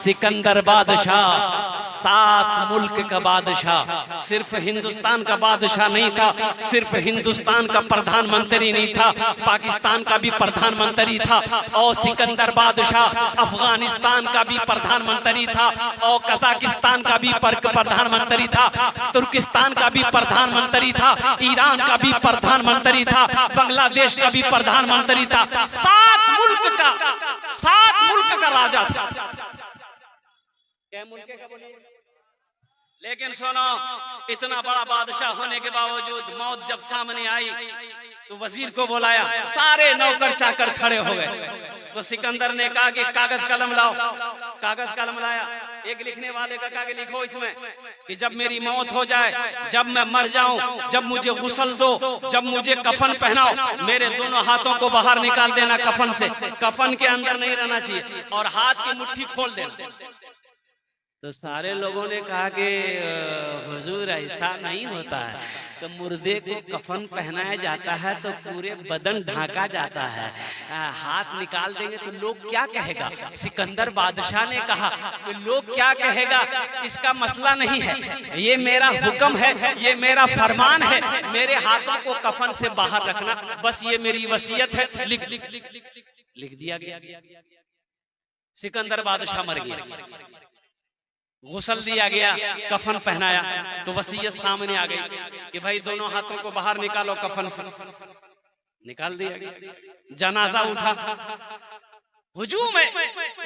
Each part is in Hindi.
सिकंदर बादशाह 7 मुल्क का बादशाह, सिर्फ हिंदुस्तान का बादशाह नहीं था, सिर्फ हिंदुस्तान का प्रधानमंत्री नहीं था, पाकिस्तान का भी प्रधानमंत्री था, और सिकंदर बादशाह अफगानिस्तान का भी प्रधानमंत्री था, और कजाकिस्तान का भी प्रधानमंत्री था, तुर्किस्तान का भी प्रधानमंत्री था, ईरान का भी प्रधानमंत्री था, बांग्लादेश का भी प्रधानमंत्री था। 7 मुल्क का राजा था। लेकिन सुनो, इतना बड़ा बादशाह होने के बावजूद मौत जब सामने आई तो वजीर को बुलाया, सारे नौकर चाकर खड़े हो गए। तो सिकंदर ने कहा कि कागज कलम लाओ। कागज कलम लाया। एक लिखने वाले का कहा कि लिखो इसमें कि जब मेरी मौत हो जाए, जब मैं मर जाऊं, जब मुझे गुस्ल दो, जब मुझे कफन पहनाओ, मेरे दोनों हाथों को बाहर निकाल देना कफन से, कफन के अंदर नहीं रहना चाहिए, और हाथ की मुट्ठी खोल देना। तो सारे लोगों ने कहा कि हुजूर ऐसा नहीं होता है, तो मुर्दे को कफन पहनाया जाता है तो पूरे बदन ढांका जाता है, हाथ निकाल देंगे तो लोग क्या कहेगा। सिकंदर बादशाह ने कहा कि लोग क्या कहेगा इसका मसला नहीं है, ये मेरा हुक्म है, ये मेरा फरमान है, मेरे हाथों को कफन से बाहर रखना, बस ये मेरी वसीयत है। लिख दिया गया। सिकंदर बादशाह मर गया, गुस्ल दिया गया, कफन पहनाया, तो वसीयत सामने आ गई कि भाई दोनों हाथों को बाहर निकालो कफन से। निकाल दिया। जनाजा उठा, हुजूम है,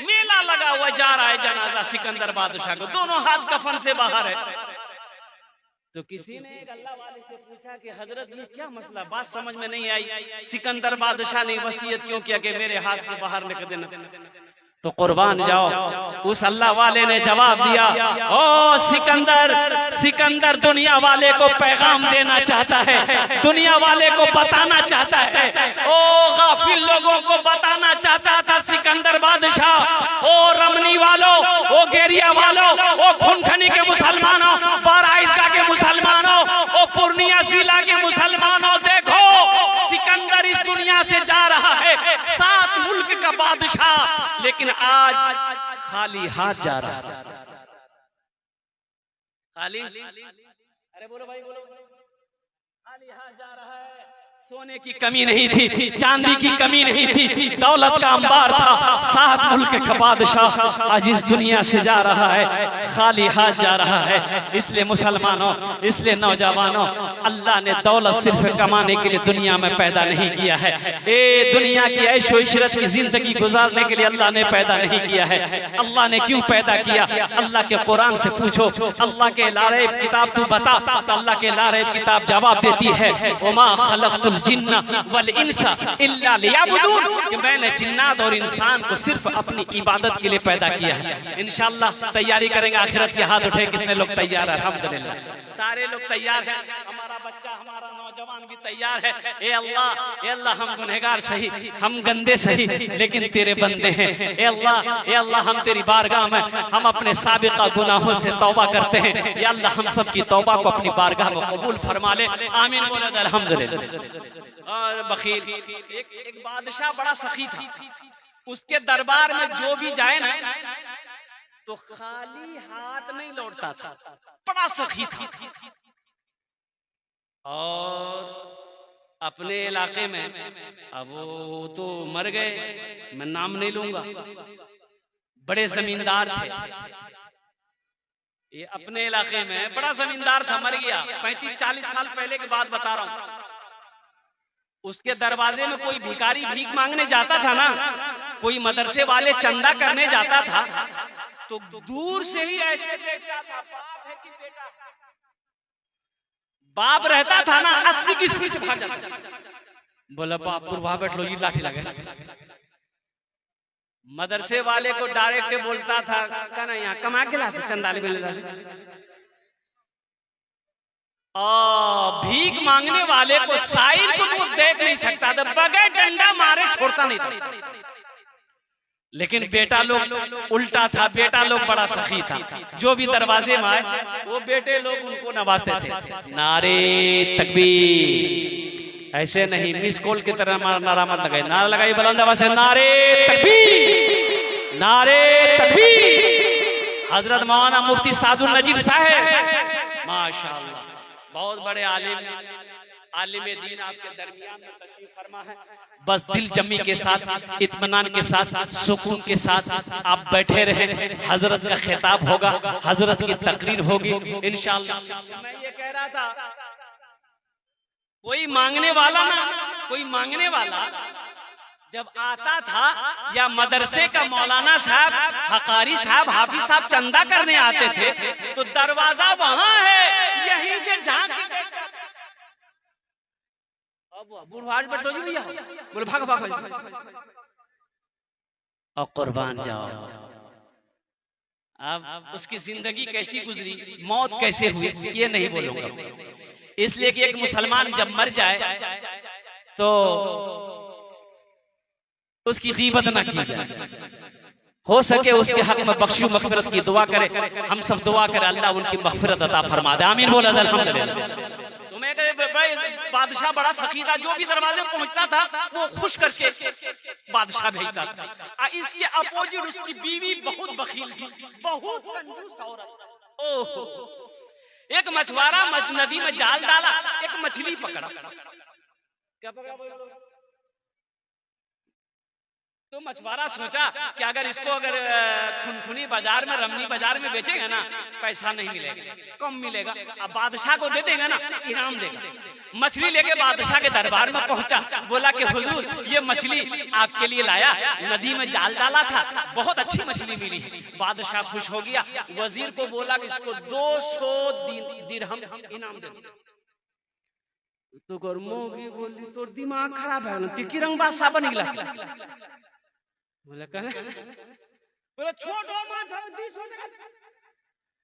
मेला लगा हुआ जा रहा है जनाजा सिकंदर बादशाह को, दोनों हाथ कफन से बाहर है। तो किसी ने अल्लाह वाले से पूछा कि हजरत ये क्या मसला, बात समझ में नहीं आई, सिकंदर बादशाह ने वसीयत क्यों किया कि मेरे हाथ को बाहर निकल देना। तो कुर्बान जाओ, उस अल्लाह वाले ने जवाब दिया, ओ सिकंदर दुनिया वाले को पैगाम देना चाहता है, दुनिया वाले को बताना चाहता है, ओ गाफिल लोगों को बताना चाहता था सिकंदर बादशाह, ओ रमनी वालों, ओ गेरिया वालों, ओ खुनखनी के मुसलमानों, बाराइदगा के मुसलमानों, ओ पूर्णिया जिला के मुसलमानों, देखो सिकंदर इस दुनिया से जा रहा है, 7 मुल्क का बादशाह, लेकिन आज खाली हाथ जा रहा है। खाली, अरे बोलो भाई बोलो, खाली हाथ जा रहा है। सोने की कमी नहीं थी, चांदी की कमी नहीं थी, दौलत का अंबार था, 7 मुल्क का बादशाह आज इस दुनिया से जा रहा है, खाली हाथ जा रहा है। इसलिए मुसलमानों, इसलिए नौजवानों, अल्लाह ने दौलत सिर्फ कमाने के लिए दुनिया में पैदा नहीं किया है, ये दुनिया की ऐशो इशरत की जिंदगी गुजारने के लिए अल्लाह ने पैदा नहीं किया है। अल्लाह ने क्यों पैदा किया? अल्लाह के कुरान से पूछो, अल्लाह के लारेब किताब तू बता, तो अल्लाह के लारेब किताब जवाब देती है, वमा खलक़तुल जिन्ना वल इंसा इल्ला लियअबुदून, कि मैंने जिन्नात और इंसान को सिर्फ अपनी इबादत के लिए पैदा किया है। इंशाअल्लाह तैयारी करेंगे आखिरत के। हाथ उठे, कितने लोग तैयार है? अल्हम्दुलिल्लाह, सारे लोग तैयार हैं, हमारा बच्चा, हमारा नौजवान भी तैयार है। ए अल्लाह, हम गुनहगार सही, हम गंदे सही, लेकिन तेरे बंदे हैं। ए अल्लाह, हम तेरी बारगाह में, हम अपने साबिका गुनाहों से तौबा करते हैं। या अल्लाह, हम सब की तौबा को अपनी बारगाह में कबूल फरमा ले। आमीन बोले तो अल्हम्दुलिल्लाह। और बखील, एक बादशाह बड़ा सखी था, उसके दरबार में जो भी जाए ना तो खाली हाथ नहीं लौटता था, बड़ा सखी था। और अपने इलाके में, अब वो तो मर गए, मैं नाम नहीं लूंगा, बड़े जमींदार थे। ये अपने इलाके में बड़ा जमींदार था, मर गया, 35-40 साल पहले की बात बता रहा हूं। उसके दरवाजे में कोई भिखारी भीख मांगने जाता था ना, कोई मदरसे वाले चंदा करने जाता था, तो दूर से ही ऐसे देखता था, बाप है कि बेटा। बाप रहता था ना, 80 की स्पीड से भाग जाता, बोला बाप वहां बैठ लो, ये लाठी लगे। मदरसे वाले को डायरेक्ट बोलता था, कहना यहाँ कमा के ला से चंदा ले मिले। भीख मांगने वाले को, साइल को तो देख नहीं सकता था, बगैर डंडा मारे छोड़ता नहीं था। लेकिन बेटा लोग उल्टा था, बेटा लोग बड़ा सखी था, जो भी दरवाजे में आए वो बेटे लोग उनको नवाजते थे। नारे तकबीर, ऐसे नहीं मिस कॉल की तरह नारा मत लगाए, नारा लगाई बुलंद आवाज से, नारे तकबीर, नारे तकबीर। हजरत मौलाना मुफ्ती सादुल नजीब साहब, माशाअल्लाह, बहुत बड़े आलिम दीन आपके दरमियान में तशरीफ फरमा है। बस दिल जमी के साथ, इत्मीनान के साथ, सुकून के साथ आप बैठे रहे। हजरत का खिताब होगा, हजरत की तकरीर होगी इंशाअल्लाह। मैं ये कह रहा था, कोई मांगने वाला ना, कोई मांगने वाला जब आता था या मदरसे का मौलाना साहब, हकारी साहब, हाफिज साहब चंदा करने आते थे तो दरवाजा वहां है, यहीं से झांक बुढ़वाज बैठो जी भैया, बोले भाग भाग और कुर्बान जाओ। अब उसकी जिंदगी कैसी गुजरी, मौत कैसे हुई, ये नहीं बोलूंगा, इसलिए कि एक मुसलमान जब मर जाए तो उसकी गीबत ना की जाए, हो सके उसके हक में बख्शू मगफिरत की दुआ करे। हम सब दुआ करें अल्लाह उनकी मगफिरत अता फरमा दे, आमीन बोला अल्हम्दुलिल्लाह। बादशाह बड़ा सखी था, जो भी दरवाजे पहुंचता था वो खुश करके बादशाह भेजता था। इसके अपोजिट उसकी बीवी बहुत बखील थी, बहुत कंजूस औरत। ओह, एक मछुआरा नदी में जाल डाला, एक मछली पकड़ा, क्या पकड़ा? तो मछुआरा सोचा कि अगर इसको अगर खुनखुनी बाजार में, रमनी बाजार में बेचेगा ना, पैसा नहीं मिलेगा, कम मिलेगा। अब बादशाह को दे देगा ना, इनाम देगा। मछली लेके बादशाह के दरबार में पहुंचा, बोला कि हुजूर ये मछली आपके लिए लाया, नदी में जाल डाला था, बहुत अच्छी मछली मिली है। बादशाह खुश हो गया, वजीर को बोला कि इसको 200 दिरहम इनाम दे। तो गर्मोगी बोली तोर दिमाग खराब है, तिकी रंग बादशाह बन गया। बोले बोले छोड़ दो माछ, 200 टका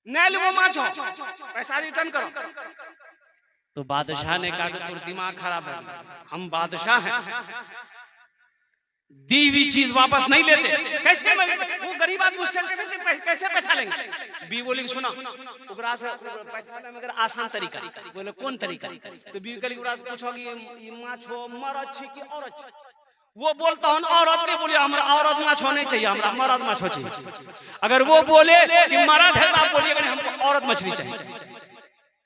नहीं लो माछ, पैसा रिटर्न करो। तो बादशाह ने कहा कि दिमाग खराब है, हम बादशाह हैं, दी हुई चीज वापस नहीं लेते। कैसे? वो गरीब आदमी उससे कैसे पैसा लेंगे? बी बोली सुना ओकरा से पैसा लेने में आसान तरीका। बोले कौन तरीका? तो बी कली ओकरा से पूछोगी ये माछ हो मरद छी कि औरत? वो बोलता हूँ औरत ने बोली हमरा औरत माछ होने चाहिए, हमरा मर्द माछ चाहिए। अगर वो बोले कि मर्द है तो आप बोलिए हमको औरत मछली चाहिए,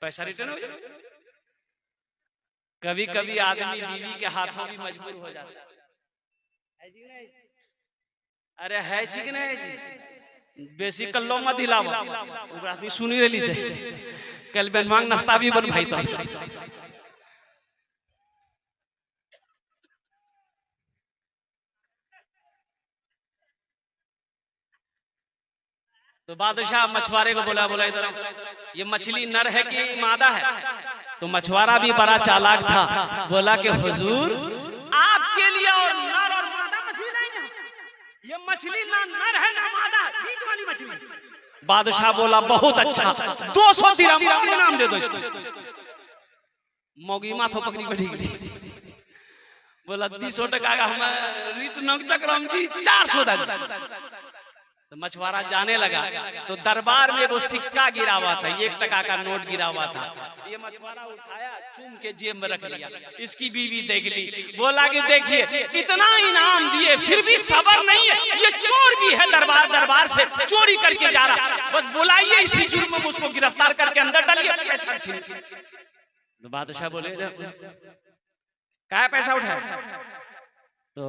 पैसा रिटर्न हो जाए। कभी कभी आदमी बीवी के हाथों भी मजबूर हो जाता है। अरे है जी कि नहीं जी, बेसी कल्लो मत हिलावा, ओकरा से सुनी रहली से कल बेन मांग नाश्ता भी बन भाई। तो बादशाह मछुआरे को बोला इधर ये मछली नर है कि मादा है? तो मछुआरा भी बड़ा चालाक था, बोला कि हुजूर आपके लिए और नर और मादा मछली नहीं है, ये मछली ना नर है ना मादा, बीच वाली मछली। बादशाह बोला बहुत अच्छा, 200 दिरहम इनाम दे दो इसको। मोगी माथो पकड़ी बैठी गई, बोला 200 टका का हम रिटर्न चक्रम जी 400 दे। तो मछुआरा जाने लगा तो दरबार में वो सिक्का गिरा हुआ था, 1 टका का नोट गिरा हुआ था। ये मछुआरा उठाया, चूम के जेब में रख लिया। इसकी बीवी देख ली, बोला कि देखिए इतना इनाम दिए फिर भी सबर नहीं है, ये चोर भी है, दरबार से चोरी करके जा रहा, बस बुलाइए इसी जुर्म में उसको गिरफ्तार करके अंदर डालिए। तो बादशाह बोले क्या पैसा उठाया? तो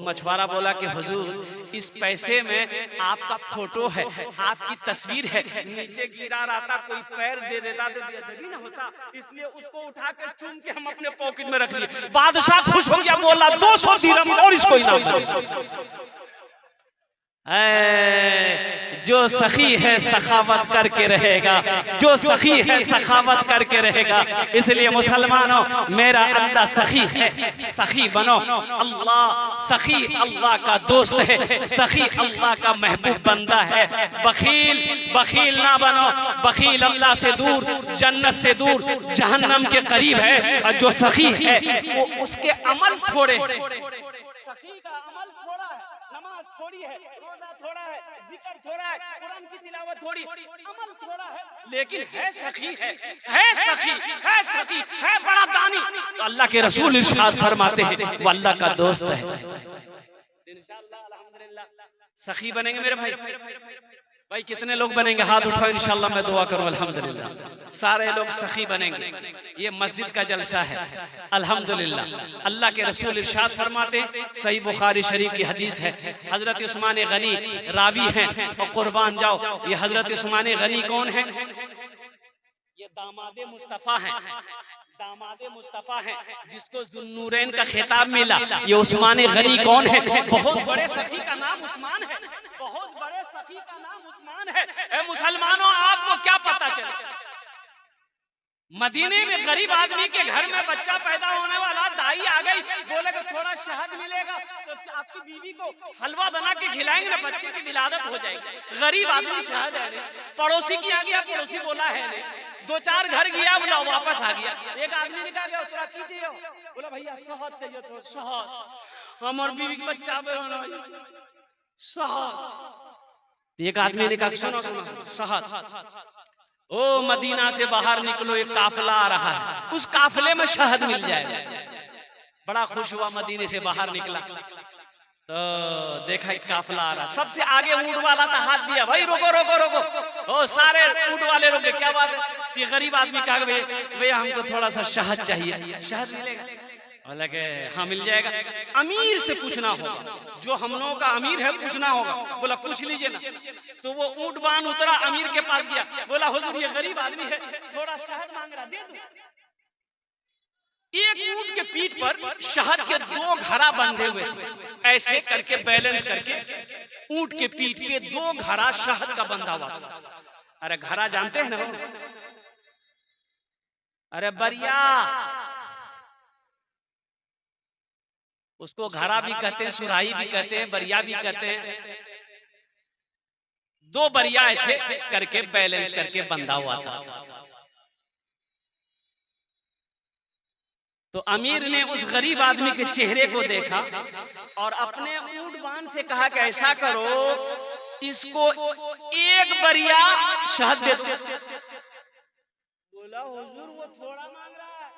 मछुआरा बोला कि हुजूर इस पैसे में आपका फोटो है, आपकी तस्वीर है, नीचे गिरा रहता कोई पैर दे देता तो बेअदबी ना होता, इसलिए उसको उठा के चुन के हम अपने पॉकेट में रख लिए। बादशाह खुश हो गया, बोला 200 दिरहम और इसको इनाम। जो सखी है सखावत करके रहेगा, जो सखी है सखावत करके रहेगा। इसलिए मुसलमानों मेरा अल्लाह सखी है, सखी बनो। अल्लाह सखी अल्लाह का दोस्त है, सखी अल्लाह का महबूब बंदा है। बखील ना बनो, बखील अल्लाह से दूर, जन्नत से दूर, जहन्नम के करीब है। और जो सखी है वो उसके अमल थोड़े, सखी का अमल थोड़ा है, नमाज थोड़ी है, रोजा थोड़ा है, जिक्र थोड़ा है, कुरान की तिलावत थोड़ी, अमल थोड़ा है, लेकिन है सखी है सखी है बड़ा दानी। तो अल्लाह के रसूल इरशाद फरमाते हैं वो अल्लाह का दोस्त है। इंशाअल्लाह अल्हम्दुलिल्लाह सखी बनेंगे मेरे भाई। भाई कितने लोग बनेंगे? हाथ उठाओ, इंशाल्लाह मैं दुआ करूं। अल्हम्दुलिल्लाह सारे लोग सखी बनेंगे। ये मस्जिद का जलसा है अल्हम्दुलिल्लाह। अल्लाह के रसूल इरशाद फरमाते, सही बुखारी शरीफ की हदीस है, हजरत उस्मान गनी रावी हैं और कुर्बान जाओ। ये हजरत उस्मान गनी कौन है? ये दामादे मुस्तफा हैं, दामादे मुस्तफा है जिसको जुन्नूरैन का खिताब मिला। ये उस्मान गनी कौन है? बहुत बड़े सखी का नाम उस्मान है, बहुत बड़े सखी का नाम उस्मान है। ए मुसलमानों, आपको क्या पता चला? मदीने में गरीब आदमी के घर में बच्चा पैदा होने वाला, दाई आ गई, बोले कि थोड़ा शहद मिलेगा तो आपकी बीवी को हलवा बना के खिलाएंगे ना, बच्चे की विलादत हो जाएगी। गरीब आदमी शहद है नहीं, पड़ोसी की आ गया, पड़ोसी बोला है नहीं, दो चार घर गया, बोला वापस आ गया। एक आदमी ने कहा तोरा की चाहिए? बोला भैया शहद चाहिए, तो शहद हमार बीवी के बच्चा शहद। एक आदमी ने कहा सुनो सुनो शहद, ओ मदीना से बाहर निकलो, एक काफिला आ रहा है, उस काफिले में शहद मिल जाएगा। बड़ा खुश हुआ, मदीने से बाहर निकला तो देखा एक काफिला आ रहा, सबसे आगे ऊंट वाला था, हाथ दिया, भाई रोको रोको रोको। ओ सारे ऊंट वाले रोके, क्या बात है? ये गरीब आदमी कहा भैया हमको थोड़ा सा शहद चाहिए, शहद मिलेगा? बोला कि हाँ मिल जाएगा। अमीर से पूछना होगा, जो हम लोगों का अमीर है पूछना होगा। बोला पूछ लीजिए ना। तो वो ऊंट बांध उतरा, अमीर के पास गया, बोला हुजूर ये गरीब आदमी है, थोड़ा शहद मांग रहा, दे दो। एक ऊंट के पीठ पर शहद के दो घड़ा बंधे हुए थे, ऐसे करके बैलेंस करके ऊंट के पीठ पे दो घड़ा शहद का बंधा हुआ। अरे घड़ा जानते हैं ना? अरे बरिया, उसको घड़ा भी कहते हैं, सुराही भी कहते हैं, बरिया भी कहते हैं। दो बरिया ऐसे करके बैलेंस करके बंधा हुआ था। तो अमीर ने उस गरीब आदमी के चेहरे को देखा और अपने ऊंट बांध से कहा कि ऐसा करो, इसको एक बरिया शहद दे दो। बोला हुजूर वो थोड़ा मांग रहा है।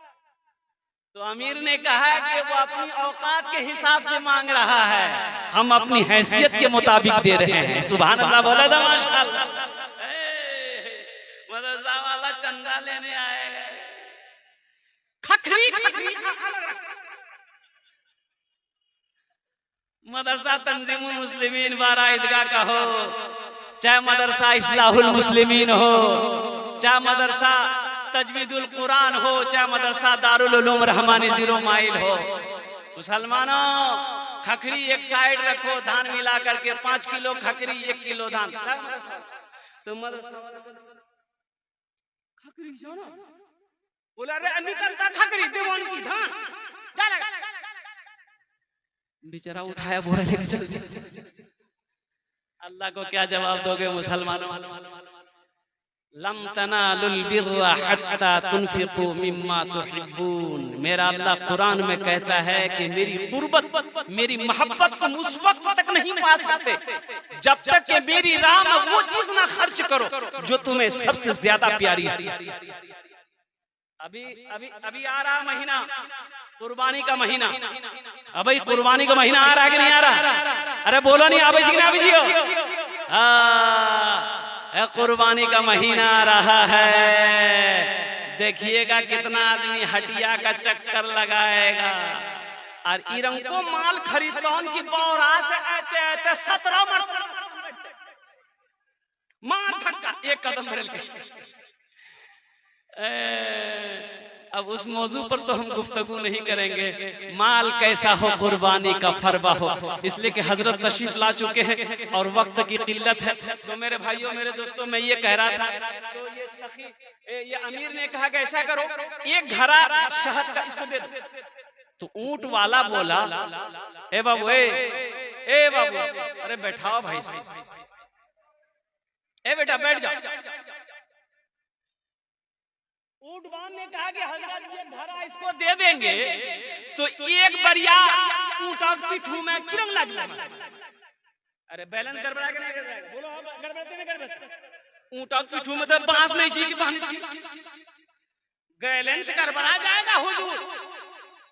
तो अमीर ने कहा कि वो अपनी औकात के हिसाब से मांग रहा है, हम अपनी हैसियत के मुताबिक दे रहे हैं। सुभान अल्लाह बोला था माशाअल्लाह। मदरसा वाला चंदा लेने आएगा, खखरी खखरी मदरसा तंजीमुल मुस्लिमीन बारा ईदगाह का हो, चाहे मदरसा इस्लाहुल मुस्लिमीन हो, चाहे मदरसा तजवीदुल कुरान हो, चाहे मदरसा दारुल उलूम रहमानी जीरो माइल हो। मुसलमानों, खखरी एक साइड रखो, धान मिला करके 5 किलो खखरी, 1 किलो धान। तो मदरसा खखरी जानो, बोला रे निकलता खखरी देवान की धान, बेचारा उठाया बोरा लेकर चल। अल्लाह को क्या जवाब दोगे मुसलमानों? लम तनालुल बिर्रा हत्ता तुनफिकू मिम्मा तुहिब्बून। मेरा अल्लाह कुरान में कहता है कि मेरी कुर्बत, मेरी मोहब्बत तुम उस वक्त तक नहीं पा सकते जब तक कि मेरी राह में वो चीज ना खर्च करो जो तुम्हें सबसे ज्यादा प्यारी है। अभी अभी अभी आ रहा महीना, कुर्बानी का महीना। अभी कुर्बानी का महीना आ रहा है कि नहीं आ रहा? अरे बोलो नहीं, आवे जी ना जी हो। कुर्बानी का महीना आ रहा है, देखिएगा कितना आदमी हटिया का चक्कर लगाएगा और इरंग को माल खरीदौन की बौरा से ऐसे ऐसे 17 मार धक्का, एक कदम बदल के। अब उस मौजू पर तो हम गुफ्तगू नहीं करेंगे, माल कैसा हो कुर्बानी का फरवा हो, इसलिए कि हजरत तशरीफ ला चुके हैं और वक्त की किल्लत है। तो मेरे भाइयों मेरे दोस्तों, मैं ये कह रहा था, तो ये सखी, ये अमीर ने कहा कि ऐसा करो, एक घड़ा शहद का इसको दे दो। तो ऊंट वाला बोला, ए बाबू, ए बाबू, अरे बैठाओ भाई, ए बेटा बैठ जाओ। ऊंटवान ने कहा कि हजरत ये घड़ा इसको दे देंगे तो एक बरिया ऊंटा पीठू में किरंग लग जाएगा। अरे बैलेंस गड़बड़ा के नहीं गड़बड़ा, बोलो गड़बड़ते नहीं गड़बड़। ऊंटा पीठू में तो बांस नहीं चाहिए, बैलेंस गड़बड़ा जाएगा हुजूर।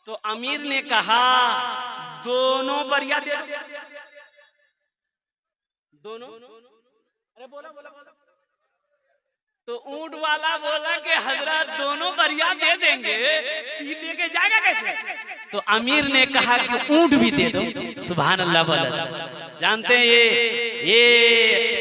तो अमीर ने कहा दोनों बरिया दे दो, दोनों। अरे बोला बोला बोला। तो ऊंट वाला बोला कि हजरत दोनों बरिया दे देंगे, लेके जाएगा कैसे? तो अमीर ने कहा कि ऊंट भी दे दो। सुभान अल्लाह बोला। जानते हैं ये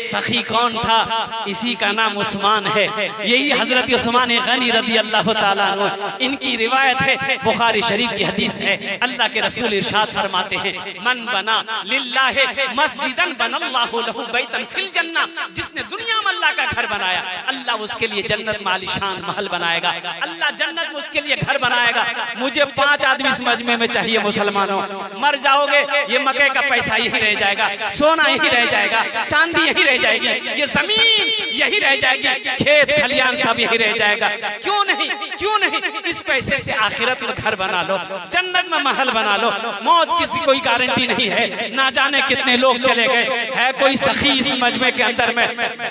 सखी कौन था? इसी का नाम उस्मान है। यही हजरत उस्मान गनी रज़ी अल्लाह ताला अन्हु, इनकी रिवायत है, बुखारी शरीफ की हदीस है। अल्लाह के रसूल इरशाद फरमाते हैं, मन बना लिल्लाहि मस्जिदन बनल्लाहु लहु बैतन फिल जन्नह, जिसने दुनिया में अल्लाह का घर बनाया, अल्लाह उसके लिए जन्नत में आलीशान महल बनाएगा। अल्लाह जन्नत में उसके लिए घर बनाएगा। मुझे 5 आदमी इस मजमे में चाहिए मुसलमानों। मर जाओगे ये मक्के का पैसा यही रह जाएगा, सोना यही रह जाएगा, चांदी यही रह जाएगी, ये जमीन यही रह जाएगी, खेत खलियान सब यही रह जाएगा। क्यों नहीं, क्यों नहीं? इस पैसे से आखिरत में घर बना लो, जन्नत में महल बना लो। मौत किसी कोई गारंटी नहीं है। ना जाने कितने लोग चले गए। है कोई सखी इस मजमे के अंदर में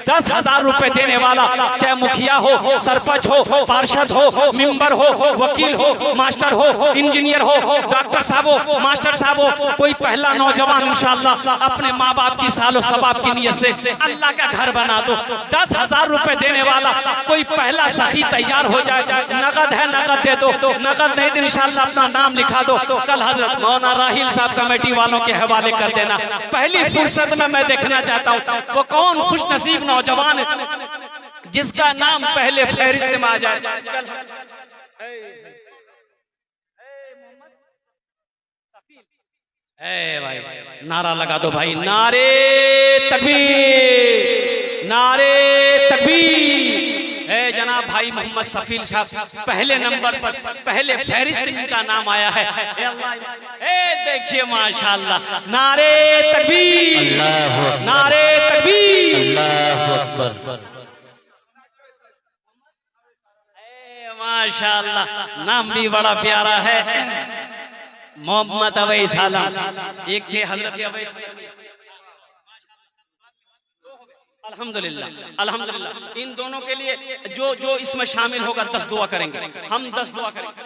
10,000 रुपए देने वाला, चाहे मुखिया हो, सरपंच हो, पार्षद हो, मेंबर हो, वकील हो, मास्टर हो, इंजीनियर हो, डॉक्टर साहब हो, मास्टर साहब हो, कोई पहला नौजवान इंशाअल्लाह अपने माँ बाप की सालो सबाब की नियत से अल्लाह का घर बना दो। 10,000 रुपए देने वाला कोई पहला सखी तैयार हो जाए। नगद है, नगद दे दो, नगद नहीं तो इंशाअल्लाह अपना नाम लिखा दो। कल हजरत मौलाना राहिल साहब कमेटी वालों के हवाले कर देना। पहली फुर्सत में मैं देखना चाहता हूँ वो कौन खुश नसीब नौजवान जिसका नाम पहले फहरिस्त में आ जाए। भाई नारा लगा दो भाई, नारे तकबीर, नारे तकबीर। जनाब भाई मोहम्मद सफील साहब पहले नंबर पर, पहले फहरिस्त जिनका नाम आया है। देखिए माशाल्लाह, नारे तकबीर, नारे तकबीर, माशाल्लाह। नाम भी बड़ा प्यारा है, मोहम्मद अवैस आलम। एक थे हजरत अवैस। अल्हम्दुलिल्लाह, अल्हम्दुलिल्लाह। इन दोनों के लिए जो जो इसमें शामिल होगा 10 दुआ करेंगे। हम 10 दुआ करेंगे।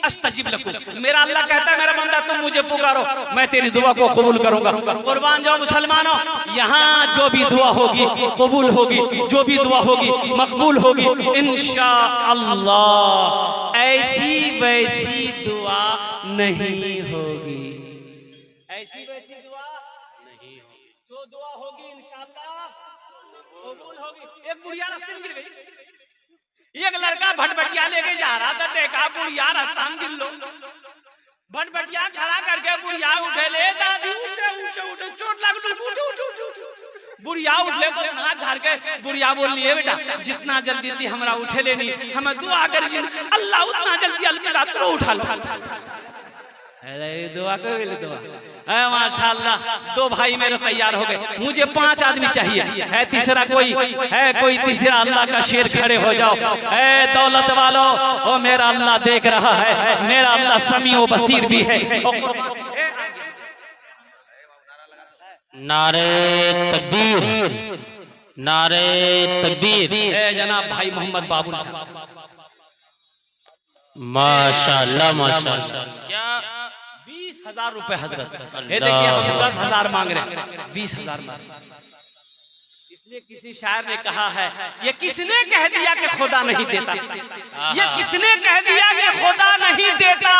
अस्तजिब लकुम। मेरा अल्लाह कहता है मेरा बंदा तुम मुझे पुकारो, मैं तेरी दुआ को कबूल करूंगा। कुर्बान जाओ मुसलमानों, यहाँ जो भी दुआ होगी कबूल होगी, जो भी दुआ होगी मकबूल होगी इंशाअल्लाह। ऐसी वैसी दुआ नहीं होगी, ऐसी वैसी दुआ नहीं होगी। जो दुआ होगी इंशाअल्लाह कबूल होगी। एक बुढ़िया रास्ते में गिर गई, एक लड़का भटभटिया लेके जा रहा था, देखा बुढ़िया रास्ता में गिर लो। भटभटिया खड़ा करके बुढ़िया उठे, ले दादी उठे उठे उठे, चोट लग लो, उठे उठे उठे। बुढ़िया उठले को हाथ झाड़ के बुढ़िया बोल रही है, बेटा जितना जल्दी थी हमरा उठे लेनी, हमें दुआ करिए अल्लाह उतना जल्दी अल्लाह तो उठा लो। अरे दुआ को दुआ माशाल्लाह। 2 भाई मेरे तैयार हो गए, मुझे 5 आदमी चाहिए। है तीसरा कोई है? कोई तीसरा? अल्लाह का शेर खड़े हो जाओ। है दौलत वालों, ओ मेरा अल्लाह देख रहा है, मेरा अल्लाह समी व बसीर भी है। नारे तकबीर, नारे तकबीर। जनाब भाई मोहम्मद बाबुल साहब माशाल्लाह माशाल्लाह। क्या 20,000 रुपए हजरत। ये देखिए हम 10,000 मांग रहे हैं, 20,000 मांग रहे हैं। इसलिए किसी शायर ने कहा है, ये किसने कह दिया कि खुदा नहीं देता? ये किसने कह दिया कि खुदा नहीं देता?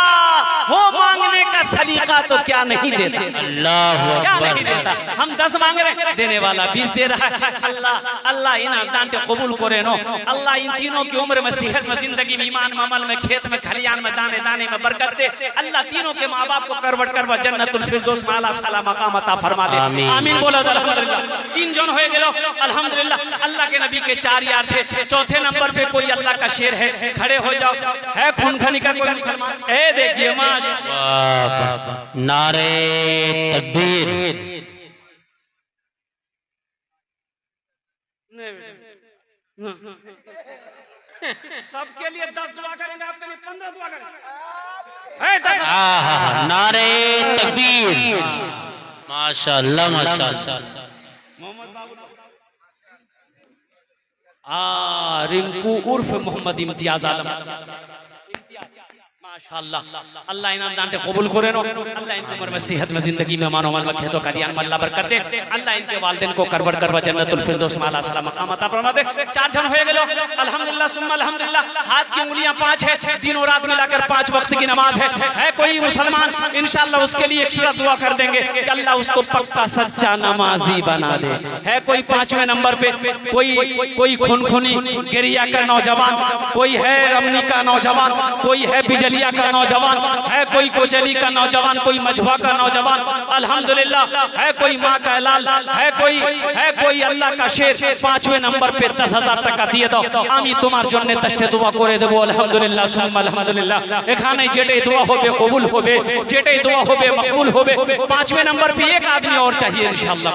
हो मांगने का सलीका तो क्या नहीं देता? अल्लाह क्या नहीं देता? हम 10 मांग रहे हैं, देने वाला 20 दे रहा है। अल्लाह अल्लाह इन अब्दान के कबूल करे नो। अल्लाह इन तीनों की उम्र में, सेहत में, जिंदगी में, ईमान में, अमल में, खेत में, खलियान में, दाने दाने में बरकत दे। अल्लाह तीनों के माँ बाप को करवट करवट जन्नतुल फिरदौस में आला साला मकाम अता फरमा दे। आमीन बोलो अल्हम्दुलिल्लाह। 3 जन हो गेलो अल्हम्दुलिल्लाह। अल्लाह के नबी के 4 यार थे। चौथे नंबर पे कोई अल्लाह का शेर है, खड़े हो जाओ। है खून खनी का कोई मुसलमान? ए देखिए माशाअल्लाह, नारे तकबीर। सबके लिए 10 दुआ करेंगे, आपके लिए 15 दुआ करेंगे। नारे तकबीर, माशाअल्लाह माशाअल्लाह। रिंकू उर्फ मोहम्मद इम्तियाज आलम, माशाअल्लाह अल्लाह इनाम दान कबूल करे नो अल्लाह इनकी उम्र में सेहत में जिंदगी में मानो माल में खेतो कल्याण में अल्लाह बरकत दे अल्लाह इनके वालिदैन को करबर करवा जन्नतुल फिरदौस में अल्लाह सलाम मकाम अता फरमा दे। चार जन हो गेलो अल्हम्दुलिल्लाह सुम्मा अल्हम्दुलिल्लाह। हाथ की उंगलियां 5 है, दिनों रात मिलाकर 5 वक्त की नमाज है कोई मुसलमान इंशाअल्लाह उसके लिए एक्स्ट्रा दुआ कर देंगे कि अल्लाह उसको पक्का सच्चा नमाजी बना दे। है कोई 5वें नंबर पे कोई खुनखुनी गिरिया का नौजवान, कोई है रमनी का नौजवान, कोई है बिजलिया का नौजवान, है कोई कोचली का नौजवान, कोई मझुआ का नौजवान अल्हम्दुलिल्लाह। है कोई माँ का लाल, है कोई अल्लाह का शेर। 5वें नंबर पे 10,000 টাকা দিয়ে দাও, আমি তোমার জন্য দশটা দোয়া করে দেব আলহামদুলিল্লাহ সুম্মা আলহামদুলিল্লাহ। এখানে যেটাই দোয়া হবে কবুল হবে, যেটাই দোয়া হবে मकबूल होवे। 5वें नंबर पे एक आदमी और चाहिए इंशाअल्लाह।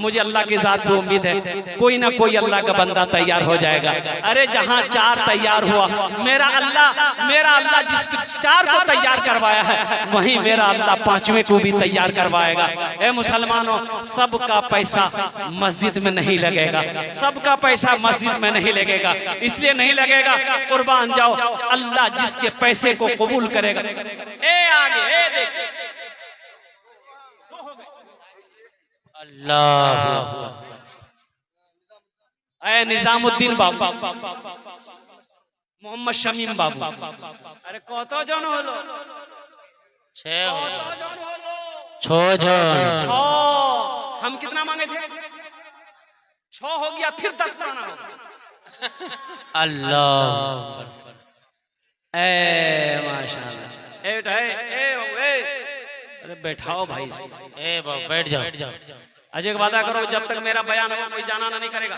मुझे अल्लाह की जात पे उम्मीद है कोई ना कोई अल्लाह का बंदा तैयार हो जाएगा। अरे जहां 4 तैयार हुआ, मेरा अल्लाह जिस 4 को तैयार करवाया है वहीं मेरा अल्लाह 5वें को भी तैयार करवाएगा। ए मुसलमानों, सबका पैसा मस्जिद में नहीं लगेगा, सबका पैसा मस्जिद में नहीं लगेगा, इसलिए नहीं लगेगा कुर्बान जाओ, अल्लाह जिसके पैसे को कबूल करेगा। ए आगे ए देख अल्लाह निजामुद्दीन बाबू, मोहम्मद शमीम बाबू। अरे কত জন হলো? 6 जन। हम कितना मांगे थे? 6 हो गया, फिर 10 करना होगा। अल्लाह माशाल्लाह। अरे बैठाओ भाई, बाबू बैठ जाओ। अजय वादा करो जब तक मेरा बयान हो कोई जाना नहीं करेगा।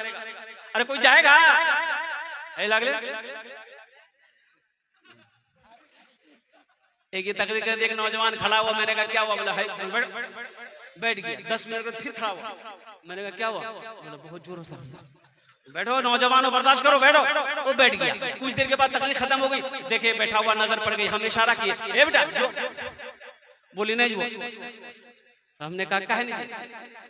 अरे कोई जाएगा? लागले एक ही तकरीर कर, एक नौजवान खड़ा हुआ, मैंने कहा क्या हुआ? बोला है बैठ गया। 10 मिनट में फिर खड़ा हुआ, मैंने कहा क्या हुआ? बोला बहुत जोर से बैठो नौजवानों, बर्दाश्त करो, बैठो। वो बैठ गया। कुछ देर के बाद तकरीर खत्म हो गई, देखे बैठा हुआ नजर पड़ गई, हम इशारा किए ए बेटा जो, बोली नहीं जो। हमने कहा काहे नहीं?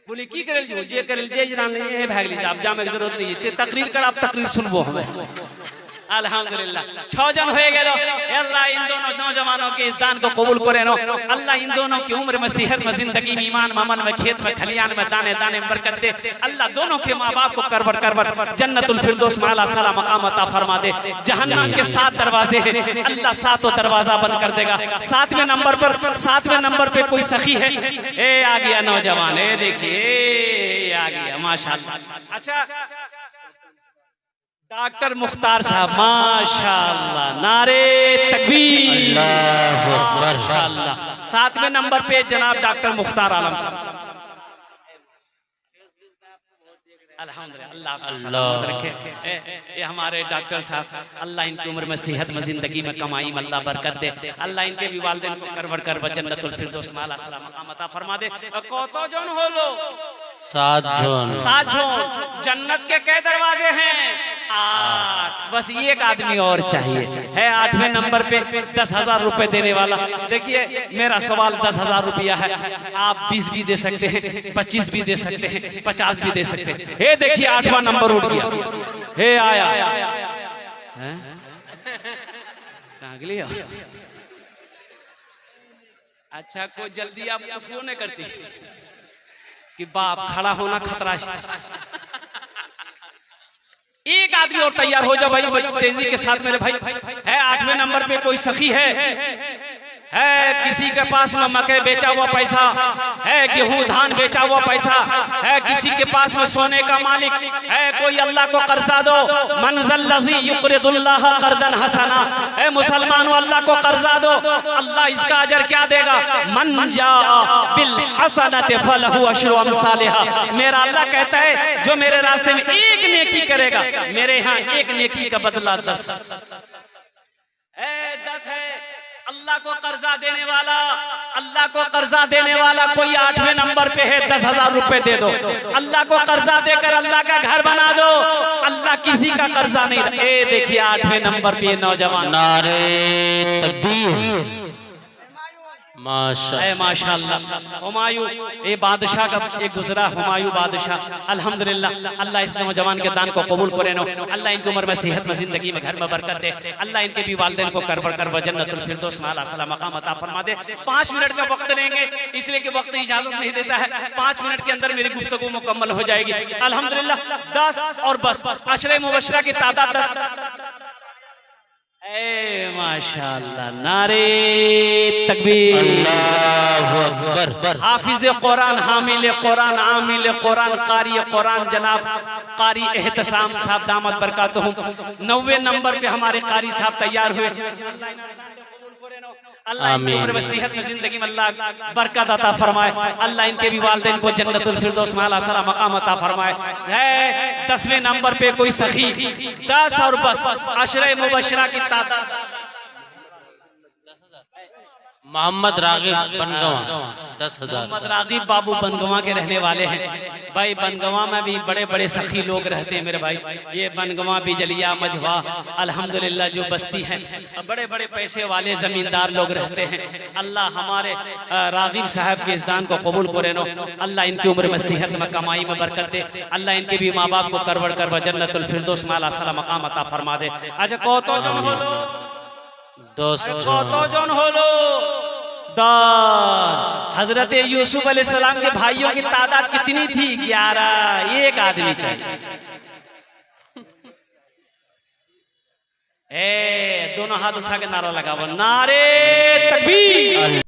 बोली की करल जो, जे करल जे जना नहीं भाग लीजिए, आप जामे की जरूरत नहीं है, तकरीर कर, आप तकरीर सुनबो हमें। अल्हम्दुलिल्लाह 6 जन हो गए। अल्लाह इन दोनों नौजवानों के इस दान को कबूल करे नो। अल्लाह इन दोनों की उम्र में, सेहत में, जिंदगी में, ईमान में, अमल में, खेत में, खलियान में, दाने दाने में बरकत दे। अल्लाह दोनों के माँ बाप को करबर जन्नतुल फिरदौस में आला साला मकाम अता फरमा दे। जहन्नम के 7 दरवाजे हैं, अल्लाह 7 दरवाजा बंद कर देगा। 7वें नंबर पे कोई सखी है। ए आ गया नौजवान, ए देखिए आ गया माशाल्लाह। अच्छा डॉक्टर मुख्तार साहब माशाल्लाह, नारे तकबीर, माशाल्लाह। 7वें नंबर पे जनाब डॉक्टर मुख्तार आलम साहब। अल्हम्दुलिल्लाह अल्लाह रखे। ये हमारे डॉक्टर साहब, अल्लाह इनकी उम्र में, सेहत में, जिंदगी में, कमाई में अल्लाह बरकत दे। अल्लाह इनके भी वालिदैन को करबर जन्नतुल फिरदौस में आला सलाम मकाम अता फरमा दे। কত জন হলো? 7 जन। जन्नत के कई दरवाजे हैं? 8। बस एक आदमी और चाहिए। है 8वें नंबर पे 10,000 रुपए देने वाला। देखिए मेरा सवाल 10,000 रुपया है, आप 20 भी दे सकते हैं, 25 भी दे सकते हैं, 50 भी दे सकते हैं। हे देखिए 8वां नंबर उठ गया। हे आया गया। अच्छा कोई जल्दी आप क्यों नहीं करती कि बाप खड़ा होना खतरा है। एक आदमी और तैयार हो जाओ भाई तेजी के साथ मेरे भाई। है 8वें नंबर पे कोई सखी है किसी के पास में मकई बेचा हुआ पैसा है, गेहूं धान बेचा हुआ पैसा है, किसी के पास में सोने का मालिक है, कोई अल्लाह को कर्जा दो। मनज़ल्लज़ी युक़रिदुल्लाह क़र्दन हसना। है मुसलमानों, अल्लाह को कर्जा दो, अल्लाह इसका अजर क्या देगा? मन जाअ बिल हसनति फलहु अशरु अमसालिहा। मेरा अल्लाह कहता है जो मेरे रास्ते में एक नेकी करेगा, मेरे यहाँ एक नेकी का बदला 10 है। अल्लाह को कर्जा देने वाला कोई 8वें नंबर पे है, 10,000 रुपए दे दो। अल्लाह को कर्जा देकर अल्लाह का घर बना दो। अल्लाह किसी का कर्जा नहीं। ए देखिए 8वें नंबर पे नौजवान, नारे तकबीर, माशाल्लाह। माशाअल्लाह। हुमायूं ये बादशाह का एक गुजरा हुमायूं बादशाह, अल्हम्दुलिल्लाह। अल्लाह इस नौजवान के दान को कबूल करे नो। अल्लाह इनकी उम्र में सेहत में जिंदगी में घर में बरकत दे। अल्लाह इनके भी वालिदैन को कर जन्नतुल फिरदौस में आला सलाम मकाम अता फरमा दे। 5 मिनट का वक्त लेंगे, इसलिए कि वक्त इजाजत नहीं देता है। 5 मिनट के अंदर मेरी गुफ्तगू मुकम्मल हो जाएगी अल्हम्दुलिल्लाह। 10 और बस अशरे मुबशरा की तादाद 10। माशाअल्लाह, नारे तकबीर, अल्लाहु अकबर। हाफिज कुरान, हामिल कुरान, आमिल कुरान, कारी कुरान जनाब कारी एहतसाम साहब दामत बरकातुहुम। 90 नंबर पे हमारे कारी साहब तैयार हुए। अल्लाह इनकी उम्र में सेहत में जिंदगी में अल्लाह बरकत अता फरमाए। अल्लाह इनके भी वालिदैन को जन्नतुल फिरदौस में आला सलाम मकाम अता फरमाए। 10वें नंबर पे कोई सखी 10 और बस अशरे मुबशरा की तादाद। मोहम्मद रागिब बनगवा 10,000। मोहम्मद रागिब बाबू बनगवा के रहने वाले हैं भाई। बनगवा में भी बड़े बड़े सखी लोग रहते हैं मेरे भाई। ये बनगवा बिजलिया मझवा अल्हम्दुलिल्लाह जो बस्ती है, बड़े बड़े पैसे वाले जमींदार लोग रहते हैं। अल्लाह हमारे रागिब साहब के इस दान को कबूल करे नो। अल्लाह इनकी उम्र में सेहत में कमाई में बरकत दे। अल्लाह इनके भी माँ बाप को करवड़ कर जन्नतुल फिरदौस में आला सलाम मकाम अता फरमा दे। अच्छा कत जन हलो 200 कत जन हलो 10। हजरत यूसुफ अलैहिस्सलाम के भाइयों की तादाद कितनी थी? 11। एक आदमी चाहिए। दोनों हाथ उठा के नारा लगाओ, नारे तकबीर।